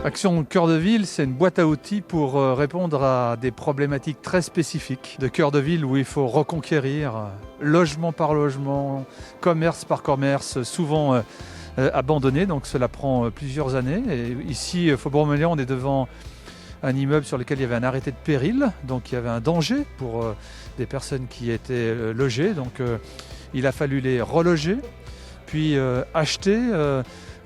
Action Cœur de Ville, c'est une boîte à outils pour répondre à des problématiques très spécifiques de cœur de ville où il faut reconquérir logement par logement, commerce par commerce, souvent abandonné. Donc cela prend plusieurs années. Et ici, Faubourg-Meylan, on est devant un immeuble sur lequel il y avait un arrêté de péril. Donc il y avait un danger pour des personnes qui étaient logées. Donc il a fallu les reloger, puis acheter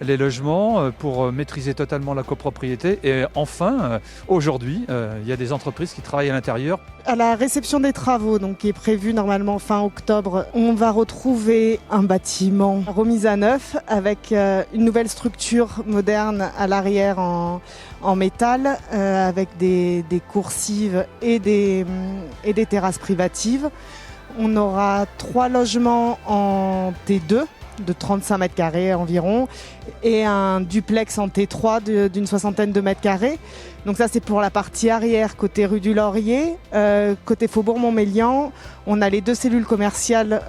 les logements pour maîtriser totalement la copropriété. Et enfin, aujourd'hui, il y a des entreprises qui travaillent à l'intérieur. À la réception des travaux, donc, qui est prévue normalement fin octobre, on va retrouver un bâtiment remis à neuf avec une nouvelle structure moderne à l'arrière en métal, avec des coursives et des terrasses privatives. On aura 3 logements en T2 de 35 mètres carrés environ et un duplex en T3 d'une 60aine de mètres carrés. Donc ça, c'est pour la partie arrière côté rue du Laurier. Côté Faubourg-Montmélian, on a les 2 cellules commerciales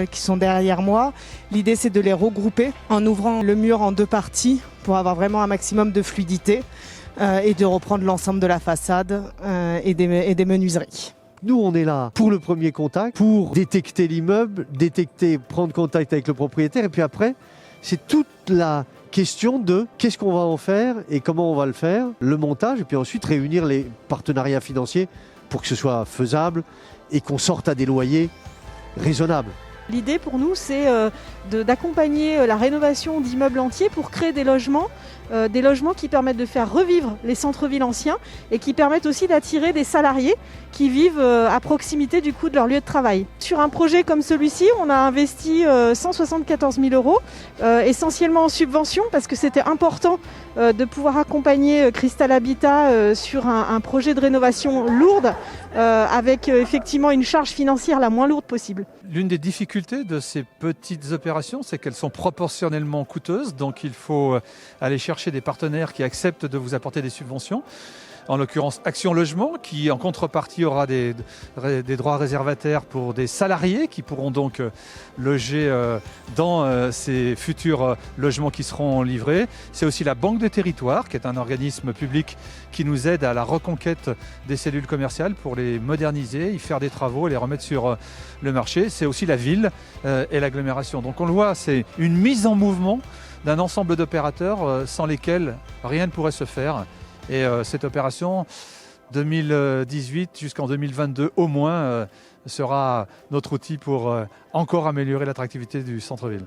qui sont derrière moi. L'idée, c'est de les regrouper en ouvrant le mur en 2 parties pour avoir vraiment un maximum de fluidité et de reprendre l'ensemble de la façade et des menuiseries. Nous, on est là pour le premier contact, pour détecter l'immeuble, prendre contact avec le propriétaire. Et puis après, c'est toute la question de qu'est-ce qu'on va en faire et comment on va le faire, le montage, et puis ensuite réunir les partenariats financiers pour que ce soit faisable et qu'on sorte à des loyers raisonnables. L'idée pour nous, c'est d'accompagner la rénovation d'immeubles entiers pour créer des logements qui permettent de faire revivre les centres-villes anciens et qui permettent aussi d'attirer des salariés qui vivent à proximité du coup de leur lieu de travail. Sur un projet comme celui-ci, on a investi 174 000 €, essentiellement en subvention parce que c'était important de pouvoir accompagner Cristal Habitat sur un projet de rénovation lourde avec effectivement une charge financière la moins lourde possible. L'une des difficultés de ces petites opérations, c'est qu'elles sont proportionnellement coûteuses. Donc il faut aller chercher des partenaires qui acceptent de vous apporter des subventions. En l'occurrence Action Logement, qui en contrepartie aura des droits réservataires pour des salariés qui pourront donc loger dans ces futurs logements qui seront livrés. C'est aussi la Banque des Territoires, qui est un organisme public qui nous aide à la reconquête des cellules commerciales pour les moderniser, y faire des travaux et les remettre sur le marché. C'est aussi la ville et l'agglomération. Donc on le voit, c'est une mise en mouvement d'un ensemble d'opérateurs sans lesquels rien ne pourrait se faire. Et cette opération 2018 jusqu'en 2022 au moins sera notre outil pour encore améliorer l'attractivité du centre-ville.